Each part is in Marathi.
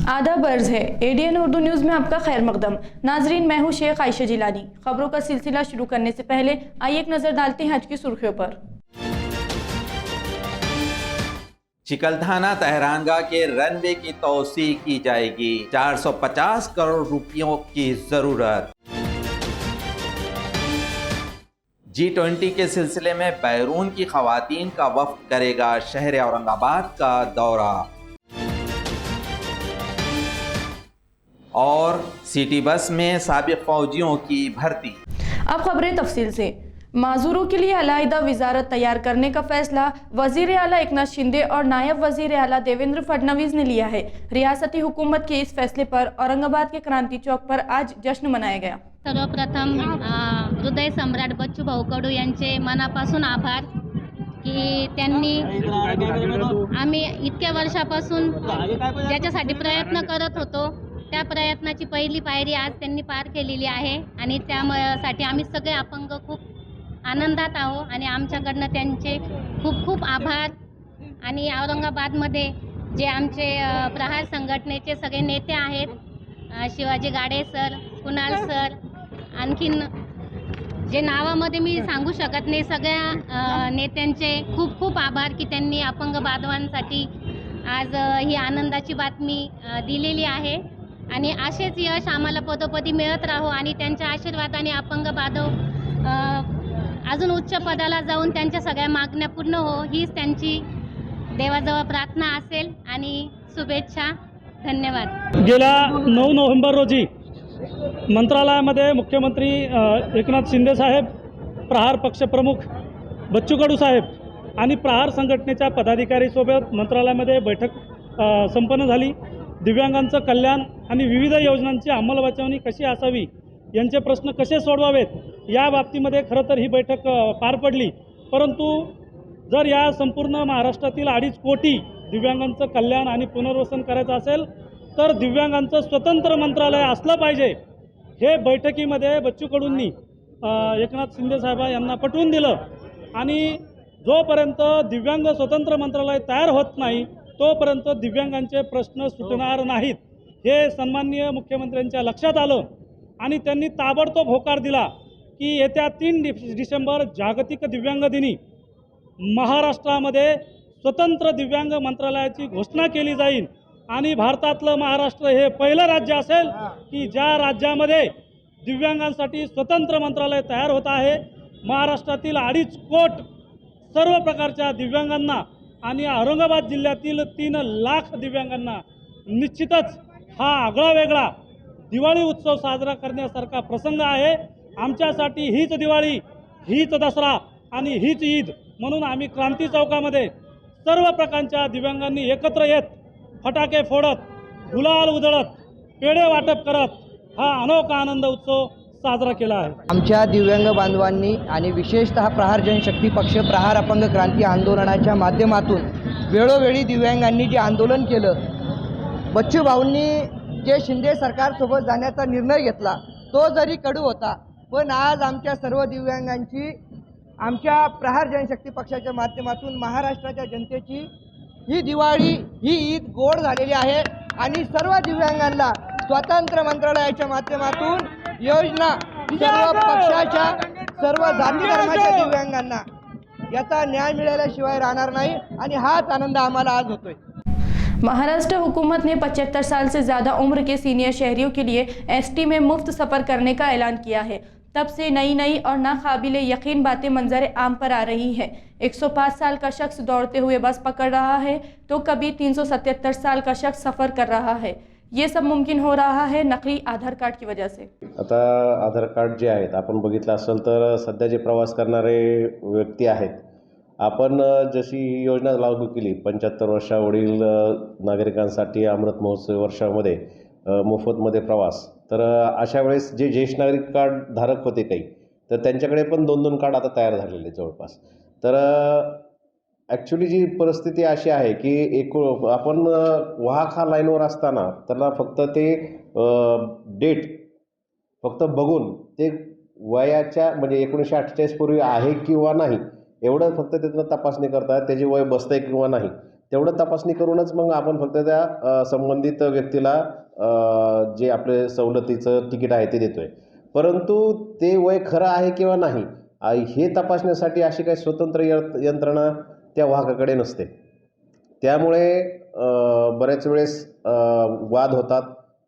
आदाब अर्ज है एडीएन उर्दू न्यूज़ में आपका खैर मकदम। नाजरीन, मैं हूं शेख आयशा जिलानी। खबरों का सिलसिला शुरू करने से पहले आइए एक नजर डालते हैं आज की सुर्खियों पर। चिकलथाना तहरानगाह के रनवे की तोसी की जाएगी, 450 करोड़ रुपयों की जरूरत। G20 के सिलसिले में बैरून की खवातीन का वफ्द करेगा शहर औरंगाबाद का दौरा। और सिटी बस में साबिक फौजियों की भर्ती। अब खबरें तफसील से। माजूरों के लिए अलहदा वजारत तैयार करने का फैसला वजीर आला एकनाथ शिंदे और नायब वजीर आला देवेंद्र फडणवीस ने लिया है। रियासती हुकूमत के इस फैसले पर औरंगाबाद के क्रांति चौक पर आज जश्न मनाया गया। सर्वप्रथम हृदय सम्राट बच्चू भाऊ कडू यांचे मनापासून आभार की त्यांनी आम्ही इतक्या वर्षापासून ज्याच्यासाठी प्रयत्न करत होतो त्या प्रयत्नाची पहिली पायरी आज त्यांनी पार केलेली आहे आणि त्यासाठी आम्ही सगळे अपंग खूप आनंदात आहोत आणि आमच्याकडनं त्यांचे खूप खूप आभार। आणि औरंगाबादमध्ये जे आमचे प्रहार संघटनेचे सगळे नेते आहेत, शिवाजी गाडे सर, कुणाल सर, आणखीन जे नावामध्ये मी सांगू शकत नाही, सगळ्या नेत्यांचे खूप खूप आभार की त्यांनी अपंग बांधवांसाठी आज ही आनंदाची बातमी दिलेली आहे। आणि असेच यश आम्हाला पदोपदी मिळत राहो आणि त्यांच्या आशीर्वादाने अपंग बांधव अजून उच्च पदाला जाऊन त्यांच्या सगळ्या मागण्या पूर्ण हो, हीच त्यांची देवाजवळ प्रार्थना असेल आणि शुभेच्छा। धन्यवाद। गेल्या 9 नोव्हेंबर रोजी मंत्रालयामध्ये मुख्यमंत्री एकनाथ शिंदे साहेब, प्रहार पक्षप्रमुख बच्चू कडू साहेब आणि प्रहार संघटनेच्या पदाधिकारीसोबत मंत्रालयामध्ये बैठक संपन्न झाली। दिव्यांगांचं कल्याण आणि विविध योजनांची अंमलबजावणी कशी असावी, यांचे प्रश्न कसे सोडवावेत, या बाबतीमध्ये खरं तर ही बैठक पार पडली। परंतु जर या संपूर्ण महाराष्ट्रातील 2.5 कोटी दिव्यांगांचं कल्याण आणि पुनर्वसन करायचं असेल तर दिव्यांगांचं स्वतंत्र मंत्रालय असलं पाहिजे, हे बैठकीमध्ये बच्चू कडूंनी एकनाथ शिंदे साहेब यांना पटवून दिलं। आणि जोपर्यंत दिव्यांग स्वतंत्र मंत्रालय तयार होत नाही तोपर्यंत दिव्यांगांचे प्रश्न सुटणार नाहीत, हे सन्माननीय मुख्यमंत्र्यांच्या लक्षात आलं आणि त्यांनी ताबडतोब होकार दिला की येत्या 3 डिसेंबर जागतिक दिव्यांग दिनी महाराष्ट्रामध्ये स्वतंत्र दिव्यांग मंत्रालयाची घोषणा केली जाईल आणि भारतातलं महाराष्ट्र हे पहिलं राज्य असेल की ज्या राज्यामध्ये दिव्यांगांसाठी स्वतंत्र मंत्रालय तयार होत आहे। महाराष्ट्रातील 2.5 कोटी सर्व प्रकारच्या दिव्यांगांना आणि औरंगाबाद जिल्ह्यातील 3 लाख दिव्यांगांना निश्चितच हा आगळा वेगळा दिवाळी उत्सव साजरा करण्यासारखा प्रसंग आहे। आमच्यासाठी हीच दिवाळी, हीच दसरा आणि हीच ईद म्हणून आम्ही क्रांती चौकामध्ये सर्व प्रकारच्या दिव्यांगांनी एकत्र येत फटाके फोडत, गुलाल उधळत, पेढे वाटप करत हा अनोखा आनंद उत्सव साजरा केला आहे। आमच्या दिव्यांग बांधवांनी आणि विशेषतः प्रहार जनशक्ती पक्ष प्रहार अपंग क्रांती आंदोलनाच्या माध्यमातून वेळोवेळी दिव्यांगांनी जे आंदोलन केलं, बच्चू भाऊंनी जे शिंदे सरकारसोबत जाण्याचा निर्णय घेतला तो जरी कडू होता, पण आज आमच्या सर्व दिव्यांगांची आमच्या प्रहार जनशक्ती पक्षाच्या माध्यमातून महाराष्ट्राच्या जनतेची ही दिवाळी, ही ईद गोड झालेली आहे आणि सर्व दिव्यांगांना स्वतंत्र मंत्रालयाच्या माध्यमातून योजना सर्व पक्षाच्या, सर्व जाती धर्माच्या दिव्यांगांना याचा न्याय मिळाल्याशिवाय राहणार नाही आणि हाच आनंद आम्हाला आज होतोय। महाराष्ट्र हुकूमत ने 75 साल से ज़्यादा उम्र के सीनियर शहरियों के लिए एसटी में मुफ्त सफ़र करने का ऐलान किया है। तब से नई नई और नाकाबिले यकीन बातें मंजर आम पर आ रही हैं। 105 साल का शख्स दौड़ते हुए बस पकड़ रहा है तो कभी 377 साल का शख्स सफ़र कर रहा है। ये सब मुमकिन हो रहा है नकली आधार कार्ड की वजह से। आता आधार कार्ड जे आहेत, आपण बघितलं असेल तर सध्या जे प्रवास करणारे व्यक्ती आहेत, आपण जशी योजना लागू केली 75 वर्षावरील नागरिकांसाठी अमृत महोत्सव वर्षामध्ये मोफतमध्ये प्रवास, तर अशा वेळेस जे ज्येष्ठ नागरिक कार्ड धारक होते काही, तर त्यांच्याकडे पण 2-2 कार्ड आता तयार झालेले जवळपास. तर ॲक्च्युली जी परिस्थिती अशी आहे की आपण वाहक हा लाईनवर असताना त्यांना फक्त ते डेट फक्त बघून ते वयाच्या म्हणजे 1948 पूर्वी आहे किंवा नाही एवढं फक्त त्यातनं तपासणी करतात, त्याची वय बसतंय किंवा नाही तेवढं तपासणी करूनच मग आपण फक्त त्या संबंधित व्यक्तीला जे आपले सवलतीचं तिकीट आहे ते देतो आहे. परंतु ते वय खरं आहे किंवा नाही हे तपासण्यासाठी अशी काही स्वतंत्र यंत्रणा त्या वाहकाकडे नसते. त्यामुळे बऱ्याच वेळेस वाद होतात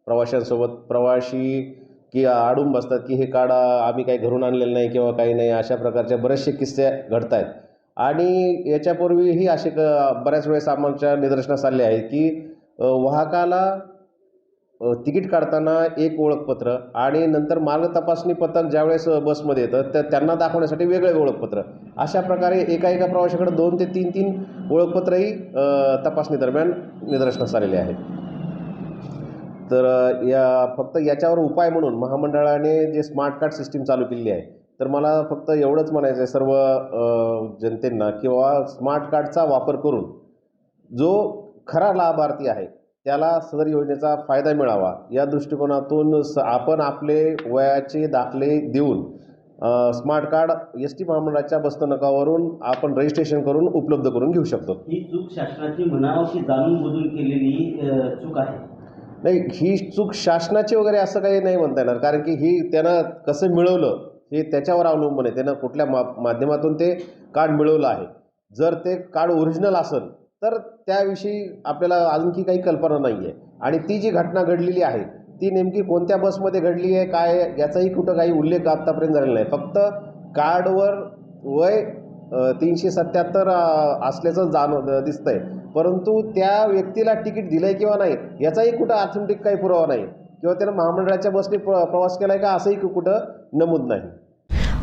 प्रवाशांसोबत. प्रवाशी की अडून बसतात की हे कार्ड आम्ही काही घरून आणलेलं नाही किंवा काही नाही, अशा प्रकारचे बरेचसे किस्से घडत आहेत. आणि याच्यापूर्वीही असे बऱ्याच वेळेस आमच्या निदर्शनास आले आहे की वाहकाला तिकीट काढताना एक ओळखपत्र आणि नंतर मार्ग तपासणी पथक ज्यावेळेस बसमध्ये येतं तर त्यांना दाखवण्यासाठी वेगळे ओळखपत्र, अशा प्रकारे एका प्रवाशाकडे 2 ते 3 ओळखपत्रही तपासणी दरम्यान निदर्शनास आलेले आहेत. तर फक्त याच्यावर उपाय म्हणून महामंडळाने जे स्मार्ट कार्ड सिस्टीम चालू केली आहे, तर मला फक्त एवढंच म्हणायचं आहे सर्व जनतेंना किंवा स्मार्ट कार्डचा वापर करून जो खरा लाभार्थी आहे त्याला सदर योजनेचा फायदा मिळावा या दृष्टिकोनातून आपण आपले वयाचे दाखले देऊन स्मार्ट कार्ड एस.टी. महामंडळाच्या बसस्थानकावरून आपण रजिस्ट्रेशन करून उपलब्ध करून घेऊ शकतो. ही चूक शासनाची म्हणावशी जाणून बुजून केलेली चूक आहे. नाही, ही चूक शासनाची वगैरे असं काही नाही म्हणता येणार, कारण की ही त्यानं कसं मिळवलं हे त्याच्यावर अवलंबून आहे. त्यानं कुठल्या माध्यमातून ते कार्ड मिळवलं आहे. जर ते कार्ड ओरिजिनल असेल तर त्याविषयी आपल्याला आणखी काही कल्पना नाही आहे. आणि ती जी घटना घडलेली आहे ती नेमकी कोणत्या बसमध्ये घडली आहे काय याचाही कुठं काही उल्लेख आत्तापर्यंत झालेला नाही. फक्त कार्डवर वय 377 असल्याचं दिसतंय, परंतु त्या व्यक्तीला तिकीट दिलं आहे किंवा नाही याचाही कुठं ऑथेंटिक काही पुरावा नाही किंवा त्यानं महामंडळाच्या बसने प्रवास केला आहे का असंही कुठं नमूद नाही.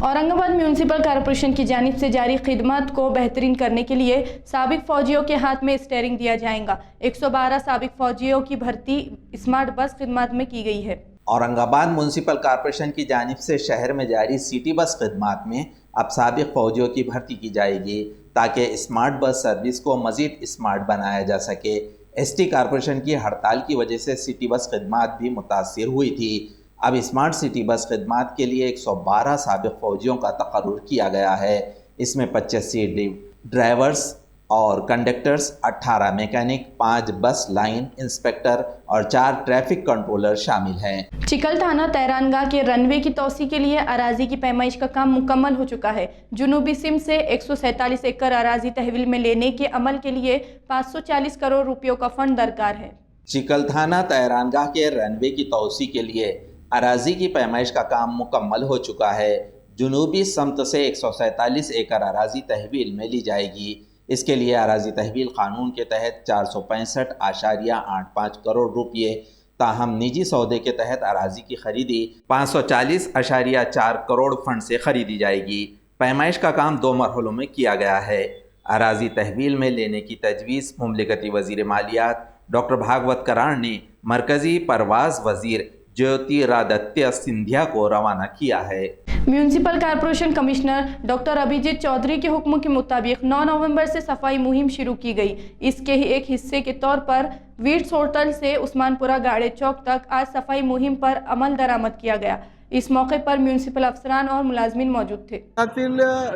औरंगाबाद म्यूनिसिपल कॉरपोरेशन की जानिब से जारी खिदमत को बेहतरीन करने के लिए साबिक फौजियों के हाथ में स्टीयरिंग दिया जाएगा। 112 साबिक फौजियों की भर्ती स्मार्ट बस खिदमत में की गई है। औरंगाबाद म्यूनसिपल कॉरपोरेशन की जानिब से शहर में जारी सिटी बस खिदमत में अब साबिक फौजियों की भर्ती की जाएगी ताकि स्मार्ट बस सर्विस को मज़ीद स्मार्ट बनाया जा सके। एसटी कॉरपोरेशन की हड़ताल की वजह से सिटी बस खिदमत भी मुतासिर हुई थी। अब स्मार्ट सिटी बस खिदमत के लिए 112 साबिक फौजियों का तकर्रुर किया गया है। इसमें 85 ड्राइवर्स और कंडक्टर्स, 18 मैकेनिक, 5 बस लाइन इंस्पेक्टर और 4 ट्रैफिक कंट्रोलर शामिल हैं। चिकल थाना तहरानगाह के रनवे की तोसी के लिए अराजी की पैमाइश का काम मुकम्मल हो चुका है। जुनूबी सिम से 147 एकड़ अराजी तहवील में लेने के अमल के लिए 540 करोड़ रुपयों का फंड दरकार है। चिकल थाना तहरानगाह के रनवे की तोसी के लिए अराजी की पैमाइश का काम मुकम्मल हो चुका है। जुनूबी समत से 147 एकड़ अराजी तहवील में ली जाएगी। इसके लिए अराजी तहवील कानून के तहत 465.85 करोड़ रुपये, ताहम निजी सौदे के तहत अराजी की खरीदी 540.4 करोड़ फंड से खरीदी जाएगी। पैमाइश का काम 2 मरहलों में किया गया है। अराजी तहवील में लेने की तजवीज़ मुमलिकती वज़ीर मालियात डॉक्टर भागवत कराण ने मरकज़ी परवाज़ वज़ीर ज्योतिरादित्य सिंधिया को रवाना किया है। Municipal corporation commissioner doctor Abhijit Chaudhari के हुक्म के मुताबिक 9 नवंबर से सफाई मुहिम शुरू की गई। इसके ही एक हिस्से के तौर पर वीट्स होटल से उस्मानपुरा गाड़े चौक तक आज सफाई मुहिम पर अमल दरामद किया गया। इस मौके पर म्यूनिसिपल अफसरान और मुलाजमीन मौजूद थे।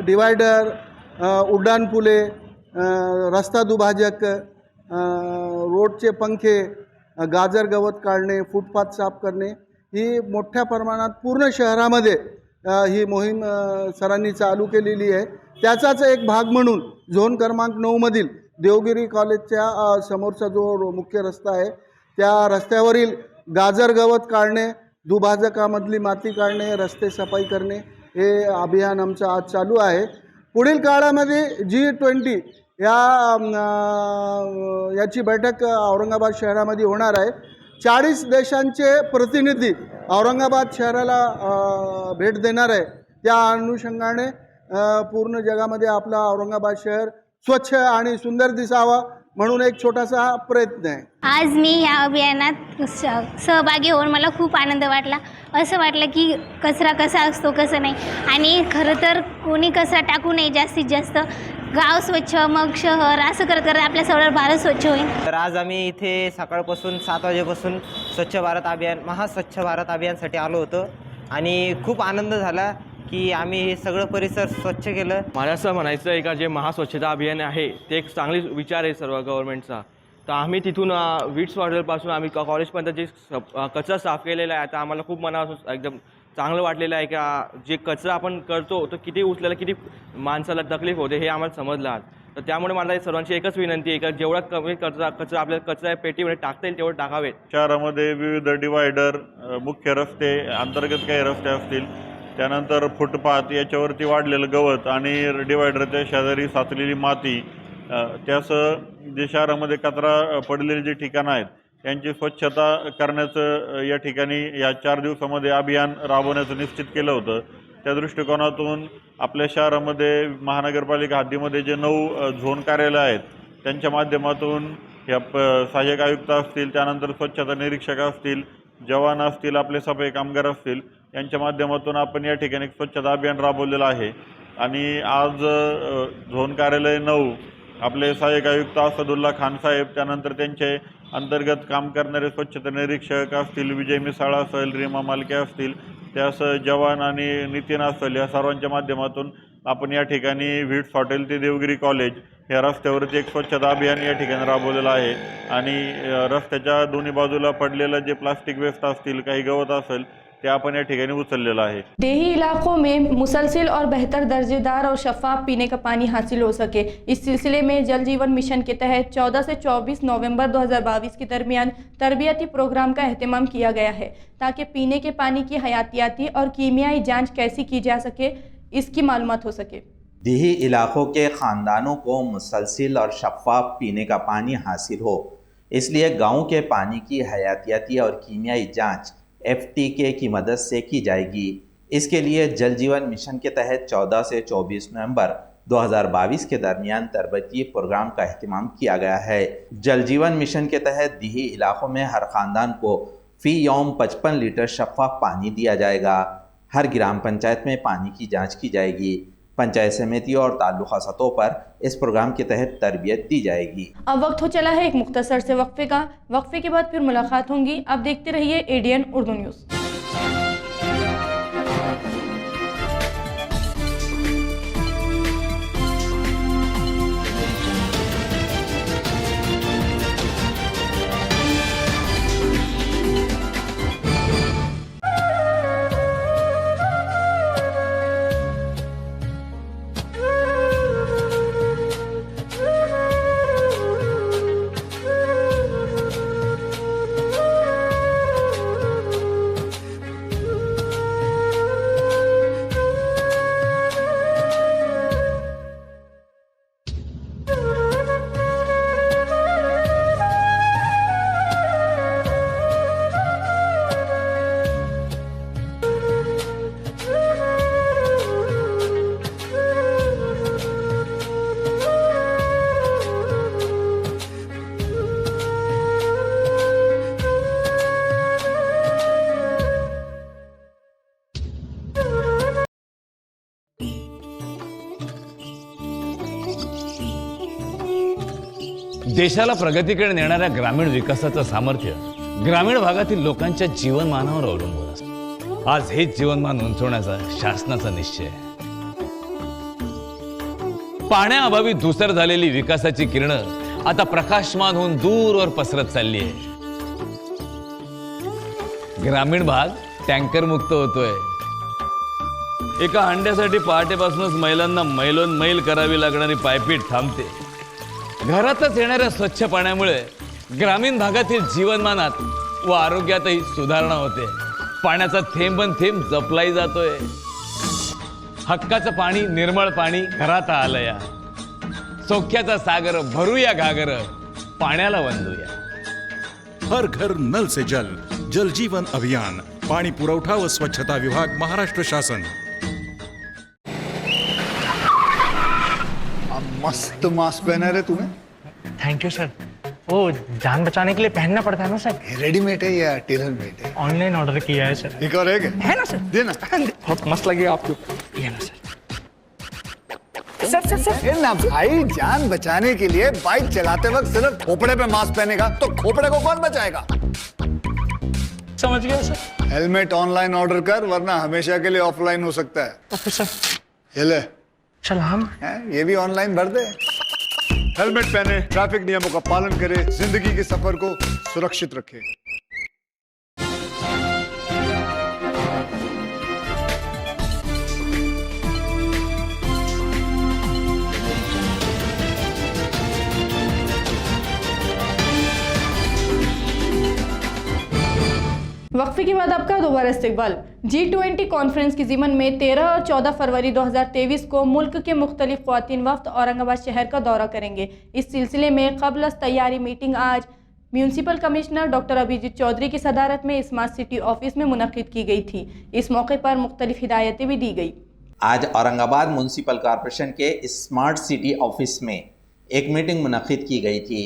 डिवाइडर, उड्डाणपुले, रस्ता दुभाजक, रोडचे पंखे, गाजर गवत काढणे, फुटपाथ साफ करणे ही मोठ्या प्रमाणात पूर्ण शहरामध्ये ही मोहीम सरांनी चालू केलेली आहे। त्याचाच एक भाग म्हणून झोन क्रमांक 9 मधील देवगिरी कॉलेजच्या समोरचा जो मुख्य रस्ता आहे त्या रस्त्यावरील गाजर गवत काढणे, दुभाजकामधली माती काढणे, रस्ते सफाई करणे हे अभियान आमचं आज चालू आहे। पुढील काळामध्ये G20 याची बैठक औरंगाबाद शहरामध्ये होणार आहे। 40 देशांचे प्रतिनिधी औरंगाबाद शहराला भेट देणार आहे। त्या अनुषंगाने पूर्ण जगामध्ये आपला औरंगाबाद शहर स्वच्छ आणि सुंदर दिसावा म्हणून एक छोटासा हा प्रयत्न आहे. आज मी या अभियानात सहभागी होऊन मला खूप आनंद वाटला. असं वाटलं की कचरा कसा असतो कसं नाही, आणि खरं तर कोणी कचरा टाकू नये. जास्तीत जास्त गाव स्वच्छ, मग शहर, असं करत करत आपल्या सगळं भारत स्वच्छ होईल. तर आज आम्ही इथे सकाळपासून 7 वाजेपासून स्वच्छ भारत अभियान, महास्वच्छ भारत अभियानसाठी आलो होतो आणि खूप आनंद झाला की आम्ही हे सगळं परिसर स्वच्छ केलं. मला असं म्हणायचं आहे का जे महास्वच्छता अभियान आहे ते एक चांगली विचार आहे सर्व गव्हर्नमेंटचा. तर आम्ही तिथून वीट्स मॉडेलपासून आम्ही कॉलेजपर्यंत जे कचरा साफ केलेला आहे, आता आम्हाला खूप मनापासून एकदम चांगलं वाटलेलं आहे का जे कचरा आपण करतो तो किती उचलायला किती माणसाला तकलीफ होते हे आम्हाला समजलं आज. तर त्यामुळे मला सर्वांची एकच विनंती आहे का जेवढा कमी कचरा आपल्याला कचरा पेटीमध्ये टाकता येईल तेवढं टाकावेत. शहरामध्ये विविध डिवायडर, मुख्य रस्ते, अंतर्गत काही रस्ते असतील, त्यानंतर फुटपाथ याच्यावरती वाढलेलं गवत आणि डिवायडरच्या शेजारी साचलेली माती, त्यासह जे शहरामध्ये कचरा पडलेली जी ठिकाणं आहेत त्यांची स्वच्छता करण्याचं या ठिकाणी या 4 दिवसामध्ये अभियान राबवण्याचं निश्चित केलं होतं. त्या दृष्टिकोनातून आपल्या शहरामध्ये महानगरपालिका हद्दीमध्ये जे 9 झोन कार्यालय आहेत त्यांच्या माध्यमातून या सहाय्यक आयुक्त असतील, त्यानंतर स्वच्छता निरीक्षक असतील, जवान असतील, आपले सफाई कामगार असतील, यांच्या माध्यमातून आपण या ठिकाणी स्वच्छता अभियान राबवलेलं आहे. आणि आज झोन कार्यालय 9 आपले सहाय्यक आयुक्त असदुल्ला खान साहेब, त्यानंतर त्यांचे अंतर्गत काम करणारे स्वच्छता निरीक्षक असतील, विजय मिसाळ असेल, रीमा मालके असतील, त्यासह जवान आणि नितीन असेल, या सर्वांच्या माध्यमातून आपण या ठिकाणी व्हिट्स हॉटेल ते देवगिरी कॉलेज या रस्त्यावरती एक स्वच्छता अभियान या ठिकाणी राबवलेलं आहे. आणि रस्त्याच्या दोन्ही बाजूला पडलेलं जे प्लास्टिक वेस्ट असतील, काही गवत असेल, ते आपण या ठिकाणी उचललेलं आहे. देही इलाकों में मुसलसिल और बेहतर दर्जेदार और शफाफ पीने का पानी हासिल हो सके, इस सिलसिले में जल जीवन मिशन के तहत 14 से 24 नवंबर 2022 के दरमियान तरबियती प्रोग्राम का अहतमाम किया गया है ताकि पीने के पानी की हयातियाती और कीमियाई जांच कैसी की जा सके इसकी मालूमात हो सके. देही इलाकों के ख़ानदानों को मुसलसिल और शफाफ पीने का पानी हासिल हो, इसलिए गाँव के पानी की हयातियाती और कीमियाई जाँच FTK की मदद से की जाएगी. इसके लिए जल जीवन मिशन के तहत 14 से 24 नवंबर 2022 के दरमियान तरबियती प्रोग्राम का अहतमाम किया गया है. जल जीवन मिशन के तहत देही इलाकों में हर ख़ानदान को फ़ी यौम 55 लीटर शफाफ पानी दिया जाएगा. हर ग्राम पंचायत में पानी की जाँच की जाएगी. पंचायत समिति और ताल्लुक़ा सतहों पर इस प्रोग्राम के तहत तरबियत दी जाएगी. अब वक्त हो चला है एक मुख्तसर से वक्फे का. वक्फे के बाद फिर मुलाकात होंगी. अब देखते रहिए ADN उर्दू न्यूज़. देशाला प्रगतीकडे नेणाऱ्या ग्रामीण विकासाचं सामर्थ्य ग्रामीण भागातील लोकांच्या जीवनमानावर अवलंबून असतं. आज हेच जीवनमान उंचवण्याचा शासनाचा निश्चय आहे. पाण्याअभावी धूसर झालेली विकासाची किरणं आता प्रकाशमान होऊन दूरवर पसरत चालली आहे. ग्रामीण भाग टँकर मुक्त होतोय. एका हंड्यासाठी पहाटेपासूनच महिलांना मैलोन मैल करावी लागणारी पायपीट थांबते. घरातच येणाऱ्या स्वच्छ पाण्यामुळे ग्रामीण भागातील जीवनमानात व आरोग्यातही सुधारणा होते. पाण्याचा थेंबन थेंब जपलाही जातोय. हक्काचं पाणी, निर्मळ पाणी घरात आलंया. सौख्याचा सागर भरूया घागर, पाण्याला वंदूया. हर घर नल से जल, जल जीवन अभियान, पाणी पुरवठा व स्वच्छता विभाग, महाराष्ट्र शासन. मस्त मास्क पहना रे तुम्हें. Thank you sir. वो जान बचाने के लिए पहनना पड़ता है ना सर? रेडीमेड है या टेलर मेड है? ऑनलाइन ऑर्डर किया है सर। एक और है ना सर? देना। बहुत मस्त लगेगा आपको। ये ना सर। सर ना भाई, जान बचाने के लिए बाइक चलाते वक्त सिर्फ खोपड़े पे मास्क पहनेगा तो खोपड़े को कौन बचाएगा? समझ गया सर। हेलमेट ऑनलाइन ऑर्डर कर, वरना हमेशा के लिए ऑफलाइन हो सकता है। Okay sir. ये ले। चल हम ये भी ऑनलाइन भर दे। हेलमेट पहने, ट्रैफिक नियमों का पालन करे, जिंदगी के सफर को सुरक्षित रखे। वक्फे के बाद आपका दोबारा इस्तकबाल। G20 कॉन्फ्रेंस की ज़िमन में 13 और 14 फरवरी 2023 को मुल्क के मुख्तलिफ ख़वातीन वफ़द औरंगाबाद शहर का दौरा करेंगे। इस सिलसिले में क़ब्ल तैयारी मीटिंग आज municipal commissioner doctor Abhijit Chaudhary की सदारत में स्मार्ट सिटी ऑफिस में मुनक़िद की गई थी। इस मौके पर मुख्तलिफ हिदायतें भी दी गई। आज औरंगाबाद म्यूनसिपल कॉरपोरेशन के स्मार्ट सिटी ऑफिस में एक मीटिंग मुनक़िद की गई थी।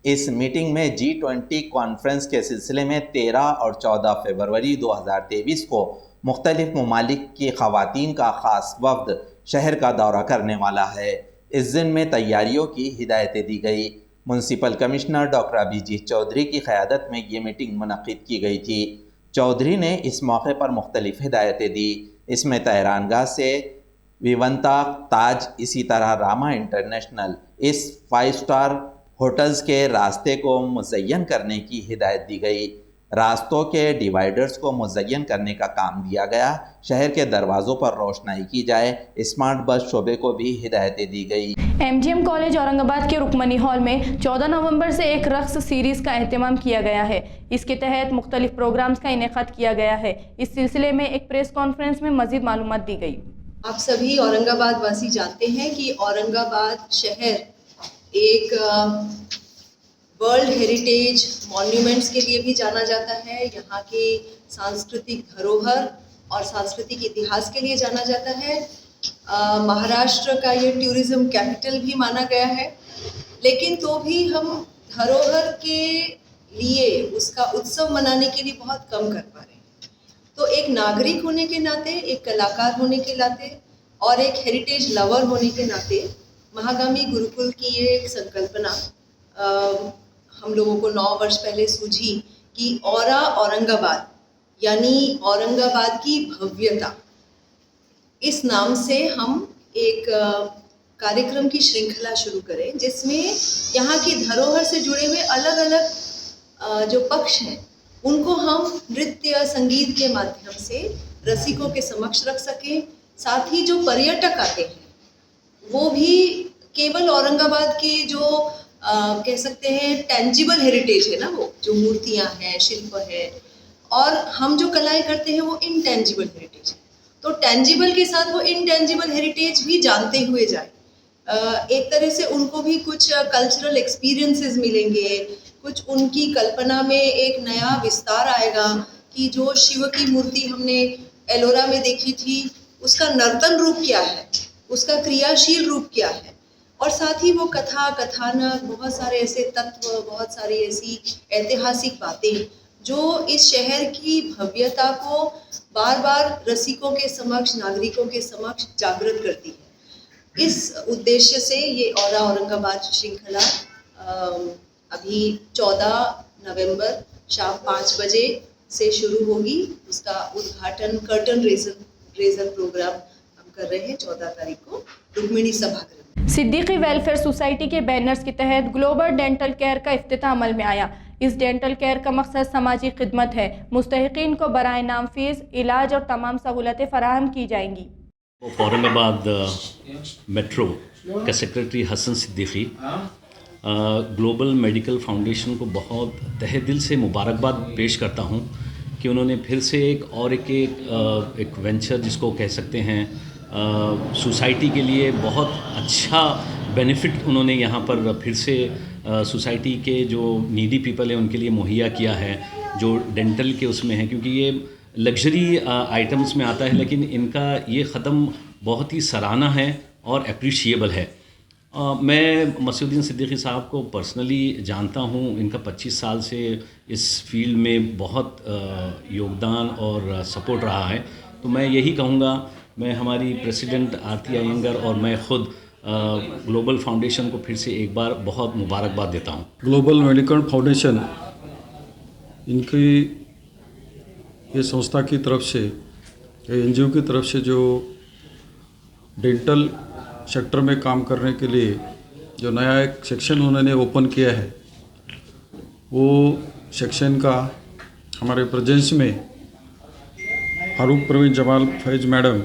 इस मीटिंग में G20 कॉन्फ्रेंस के सिलसिले में 13 और 14 फरवरी 2023 को मुख्तलिफ ममालिक की ख़वातीन का ख़ास वफ़द शहर का दौरा करने वाला है। इस दिन में तैयारियों की हिदायतें दी गई। Municipal commissioner doctor Abhijit Chaudhary की क़यादत में ये मीटिंग मुनक़िद की गई थी। चौधरी ने इस मौके पर मुख्तलिफ हिदायतें दी। इसमें तहरानगाह से विवंता ताज, इसी तरह रामा इंटरनेशनल, इस 5 स्टार होटल्स के रास्ते को मुज़य्यन करने की हिदायत दी गई। रास्तों के डिवाइडर्स को मुज़य्यन करने का काम दिया गया। शहर के दरवाज़ों पर रोशनाई की जाए। स्मार्ट बस शोबे को भी हिदायतें दी गई। MGM कॉलेज औरंगाबाद के रुकमनी हॉल में 14 नवंबर से एक रक्स सीरीज़ का एहतमाम किया गया है। इसके तहत मुख्तलिफ प्रोग्राम्स का इनेकाद किया गया है। इस सिलसिले में एक प्रेस कॉन्फ्रेंस में मज़ीद मालूमात दी गई। आप सभी औरंगाबाद वासी जानते हैं कि औरंगाबाद शहर एक वर्ल्ड हेरिटेज मॉन्यूमेंट्स के लिए भी जाना जाता है। यहाँ के सांस्कृतिक धरोहर और सांस्कृतिक इतिहास के लिए जाना जाता है। महाराष्ट्र का ये टूरिज़्म कैपिटल भी माना गया है। लेकिन तो भी हम धरोहर के लिए उसका उत्सव मनाने के लिए बहुत कम कर पा रहे हैं। तो एक नागरिक होने के नाते, एक कलाकार होने के नाते और एक हेरिटेज लवर होने के नाते महागामी गुरुकुल की ये एक संकल्पना हम लोगों को 9 वर्ष पहले सूझी कि औरा औरंगाबाद यानी औरंगाबाद की भव्यता, इस नाम से हम एक कार्यक्रम की श्रृंखला शुरू करें जिसमें यहाँ की धरोहर से जुड़े हुए अलग अलग जो पक्ष हैं उनको हम नृत्य संगीत के माध्यम से रसिकों के समक्ष रख सकें। साथ ही जो पर्यटक आते हैं वो भी केवल औरंगाबाद के जो कह सकते हैं टेंजिबल हेरिटेज है ना, वो जो मूर्तियां हैं, शिल्प है, और हम जो कलाएं करते हैं वो इनटेंजिबल हेरिटेज है। तो टेंजिबल के साथ वो इनटेंजिबल हेरिटेज भी जानते हुए जाए। एक तरह से उनको भी कुछ कल्चरल एक्सपीरियंसेस मिलेंगे, कुछ उनकी कल्पना में एक नया विस्तार आएगा कि जो शिव की मूर्ति हमने एलोरा में देखी थी उसका नर्तन रूप क्या है, उसका क्रियाशील रूप क्या है, और साथ ही वो कथा कथानक, बहुत सारे ऐसे तत्व, बहुत सारी ऐसी ऐतिहासिक बातें जो इस शहर की भव्यता को बार बार रसिकों के समक्ष, नागरिकों के समक्ष जागृत करती है। इस उद्देश्य से ये औरा औरंगाबाद श्रृंखला अभी 14 नवंबर शाम 5 बजे से शुरू होगी। उसका उद्घाटन कर्टन रेजर प्रोग्राम हम कर रहे हैं 14 तारीख को रुक्मिणी सभागृह। सिद्दीकी वेलफेयर सोसाइटी के बैनर्स के तहत ग्लोबल डेंटल केयर का इफ्तिताह अमल में आया। इस डेंटल केयर का मकसद समाजी खिदमत है। मुस्तहिकीन को बराए नाम फीस, इलाज और तमाम सहूलतें फराहम की जाएंगी। औरंगाबाद मेट्रो का secretary Hasan Siddiqui global medical foundation को बहुत तहे दिल से मुबारकबाद पेश करता हूँ कि उन्होंने फिर से एक वेंचर जिसको कह सकते हैं सोसाइटी के लिए बहुत अच्छा बेनिफिट उन्होंने यहाँ पर फिर से सोसाइटी के जो नीडी पीपल हैं उनके लिए मुहैया किया है, जो डेंटल के उसमें है, क्योंकि ये लग्जरी आइटम्स में आता है लेकिन इनका ये ख़दम बहुत ही सराहना है और अप्रिशिएबल है। मैं मसीउद्दीन सिद्दीकी साहब को पर्सनली जानता हूँ। इनका 25 साल से इस फील्ड में बहुत योगदान और सपोर्ट रहा है। तो मैं यही कहूँगा, मैं हमारी प्रेसिडेंट आरती अयंगर और मैं खुद ग्लोबल फाउंडेशन को फिर से एक बार बहुत मुबारकबाद देता हूँ। ग्लोबल मेडिकल फाउंडेशन, इनकी ये संस्था की तरफ से, एनजीओ की तरफ से जो डेंटल सेक्टर में काम करने के लिए जो नया एक सेक्शन उन्होंने ओपन किया है, वो सेक्शन का हमारे प्रेजेंस में फारूक प्रवीण जमाल फैज मैडम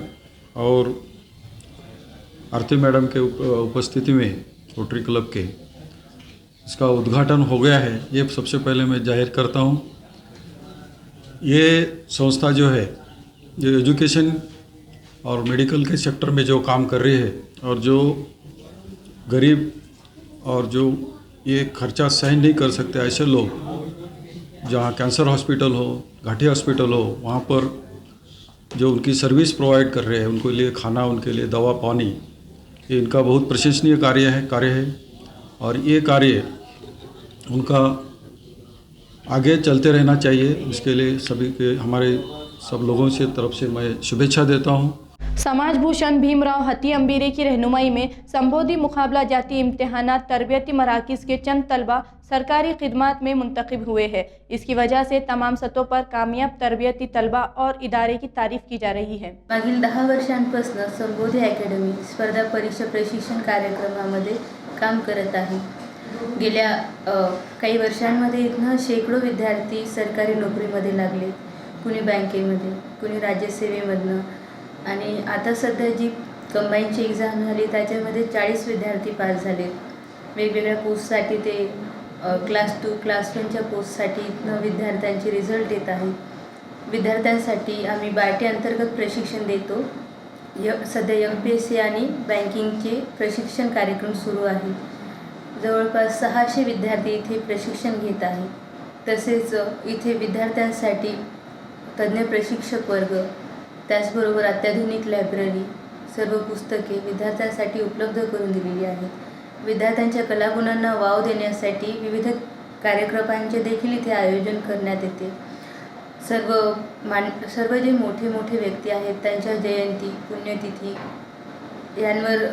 और आरती मैडम के उपस्थिति में रोटरी क्लब के इसका उद्घाटन हो गया है। ये सबसे पहले मैं जाहिर करता हूँ। ये संस्था जो है, जो एजुकेशन और मेडिकल के सेक्टर में जो काम कर रही है और जो गरीब और जो ये खर्चा सहन नहीं कर सकते ऐसे लोग, जहाँ कैंसर हॉस्पिटल हो, घाटी हॉस्पिटल हो, वहाँ पर जो उनकी सर्विस प्रोवाइड कर रहे हैं, उनके लिए खाना, उनके लिए दवा पानी, ये इनका बहुत प्रशंसनीय कार्य है और ये कार्य उनका आगे चलते रहना चाहिए। इसके लिए सभी के, हमारे सब लोगों से तरफ से मैं शुभेच्छा देता हूँ। समाज भूषण भीमराव हती अंबीरे की रहनुमाई में संबोधि मुकाबला जाती इम्तिहानात तरबियती मराकिज के चंद तलबा सरकारी खिदमात में मुंतखब हुए हैं। इसकी वजह से तमाम सतहों पर कामयाब तरबियती तलबा और इदारे की तारीफ की जा रही है। मागील 10 वर्षांपासून संबोधि अकॅडमी स्पर्धा परीक्षा प्रशिक्षण कार्यक्रमामध्ये काम करत आहे। गेल्या काही वर्षांमध्ये इथनं शेकडो विद्यार्थी सरकारी नोकरीमध्ये लागले, कुणी बँकेमध्ये, कुणी राज्यसेवेमधनं, आणि आता सध्या जी कंबाईनची एक्झाम झाली त्याच्यामध्ये 40 विद्यार्थी पास झाले। वेगवेगळ्या पोस्टसाठी ते क्लास 2, क्लास 1च्या पोस्टसाठी इथनं विद्यार्थ्यांचे रिझल्ट येत आहे। विद्यार्थ्यांसाठी आम्ही बार्टी अंतर्गत प्रशिक्षण देतो। सध्या MPSC आणि बँकिंगचे प्रशिक्षण कार्यक्रम सुरू आहे। जवळपास 600 विद्यार्थी इथे प्रशिक्षण घेत आहेत। तसेच इथे विद्यार्थ्यांसाठी तज्ज्ञ प्रशिक्षक वर्ग, त्याचबरोबर अत्याधुनिक लायब्ररी, सर्व पुस्तके विद्यार्थ्यांसाठी उपलब्ध करून दिलेली आहेत। विद्यार्थ्यांच्या कलागुणांना वाव देण्यासाठी विविध कार्यक्रमांचे देखील इथे आयोजन करण्यात येते। सर्व जे मोठे व्यक्ती आहेत त्यांच्या जयंती, पुण्यतिथी यांवर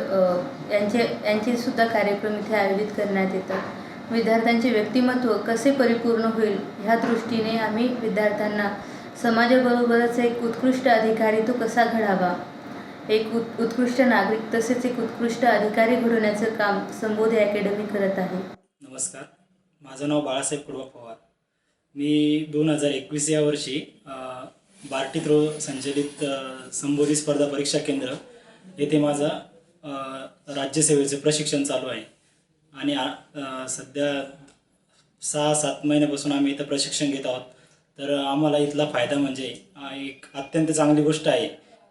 यांचे सुद्धा कार्यक्रम इथे आयोजित करण्यात येतात। विद्यार्थ्यांचे व्यक्तिमत्व कसे परिपूर्ण होईल ह्या दृष्टीने आम्ही विद्यार्थ्यांना समाजाबरोबरच एक उत्कृष्ट अधिकारी तो कसा घडावा, एक उत्कृष्ट नागरिक तसेच एक उत्कृष्ट अधिकारी घडवण्याचं काम संबोधि अकॅडमी करत आहे। नमस्कार, माझं नाव बाळासाहेब कुडवा पवार। मी 2021 या वर्षी बार्टीत संचलित संबोधि स्पर्धा परीक्षा केंद्र येथे माझा राज्यसेवेचे प्रशिक्षण चालू आहे आणि सध्या 6-7 महिन्यापासून आम्ही इथं प्रशिक्षण घेत आहोत। तर आम्हाला इथला फायदा म्हणजे एक अत्यंत चांगली गोष्ट आहे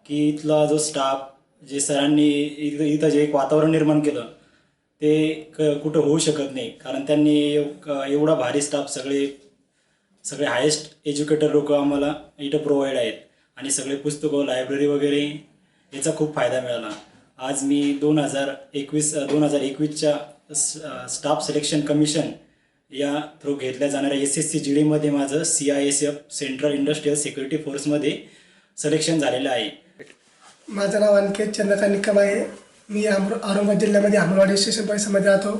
की इथला जो स्टाफ, जे सरांनी इथं जे एक वातावरण निर्माण केलं ते कुठं होऊ शकत नाही, कारण त्यांनी एवढा भारी स्टाफ, सगळे हायेस्ट एज्युकेटेड लोक आम्हाला इथं प्रोव्हाइड आहेत आणि सगळे पुस्तकं, लायब्ररी वगैरे याचा खूप फायदा मिळाला। आज मी 2021च्या स्टाफ सिलेक्शन कमिशन या थ्रू घेतल्या जाणाऱ्या SSC GD माझं CISF सेंट्रल इंडस्ट्रियल सिक्युरिटी फोर्समध्ये सिलेक्शन झालेलं आहे। माझं नाव अंकित चंद्रकांत निकम आहे। मी औरंगाबाद जिल्ह्यामध्ये अमरवाडी स्टेशन परिसरामध्ये राहतो।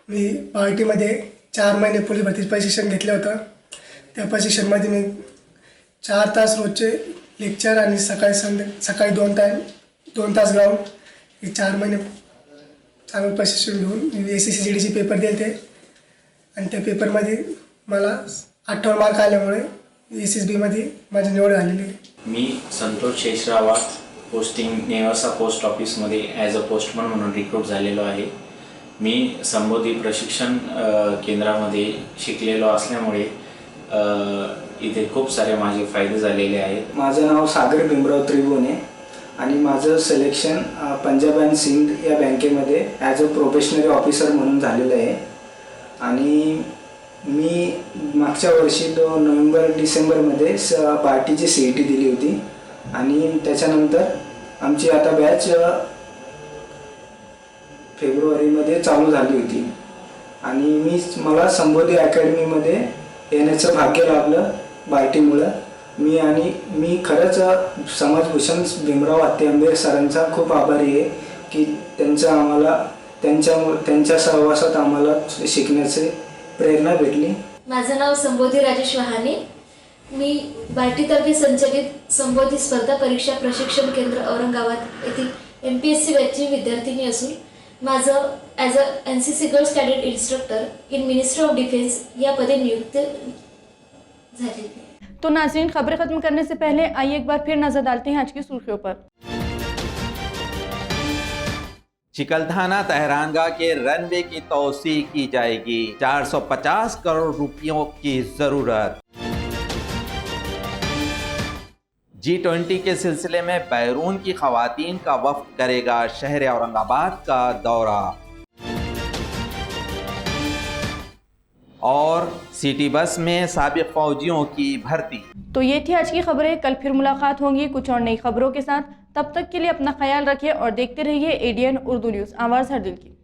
मी बार्टीमध्ये 4 महिने पोलीस भरती प्रशिक्षण घेतलं होतं। त्या प्रशिक्षणामध्ये मी 4 तास रोजचे लेक्चर आणि सकाळी 2 तास ग्राउंड, हे 4 महिने चांगलं प्रशिक्षण घेऊन मी SSC GDचे पेपर दिले आणि त्या पेपरमध्ये मला 58 मार्क आल्यामुळे SSBमध्ये माझी निवड झालेली आहे। मी संतोष शेषरावात, पोस्टिंग नेवासा पोस्ट ऑफिसमध्ये ॲज अ पोस्टमन म्हणून रिक्रूट झालेलो आहे। मी संबोधि प्रशिक्षण केंद्रामध्ये शिकलेलो असल्यामुळे इथे खूप सारे माझे फायदे झालेले आहेत। माझं नाव सागर भीमराव त्रिभुवने आणि माझं सिलेक्शन पंजाब अँड सिंध या बँकेमध्ये ॲज अ प्रोफेशनरी ऑफिसर म्हणून झालेलं आहे आणि मी मागच्या वर्षी नोव्हेंबर-डिसेंबरमध्ये बार्टीची CET दिली होती आणि त्याच्यानंतर आमची आता बॅच फेब्रुवारीमध्ये चालू झाली होती आणि मला संबोधी अकॅडमीमध्ये येण्याचं भाग्य लाभलं बार्टीमुळं. मी खरंच समाजभूषण भीमराव हत्ती सरांचा खूप आभारी आहे की त्यांच्या सहवासात आम्हाला शिकण्याची प्रेरणा भेटली. माझं नाव संबोधी राजेश वहाने. मी बार्टीतर्फे संचलित संबोधी स्पर्धा परीक्षा प्रशिक्षण केंद्र औरंगाबाद येथील MPSC बॅचची विद्यार्थिनी असून माझं as a NCC girls cadet instructor in ministry of defence या पदे नियुक्त झाली. तो नाज़रीन, खबरें खत्म करने से पहले आइए एक बार फिर नजर डालते हैं आज की सुर्खियों पर। चिकलथाना तेहरानगाह के रनवे की तोसी की जाएगी, 450 करोड़ रुपयों की जरूरत। G20 के सिलसिले में बैरून की खवातीन का वफ्द करेगा शहर औरंगाबाद का दौरा। और सिटी बस में साबिक फौजियों की भर्ती। तो ये थी आज की खबरें। कल फिर मुलाकात होंगी कुछ और नई खबरों के साथ। तब तक के लिए अपना ख्याल रखिए और देखते रहिए ADN उर्दू न्यूज़, आवाज़ हर दिल की।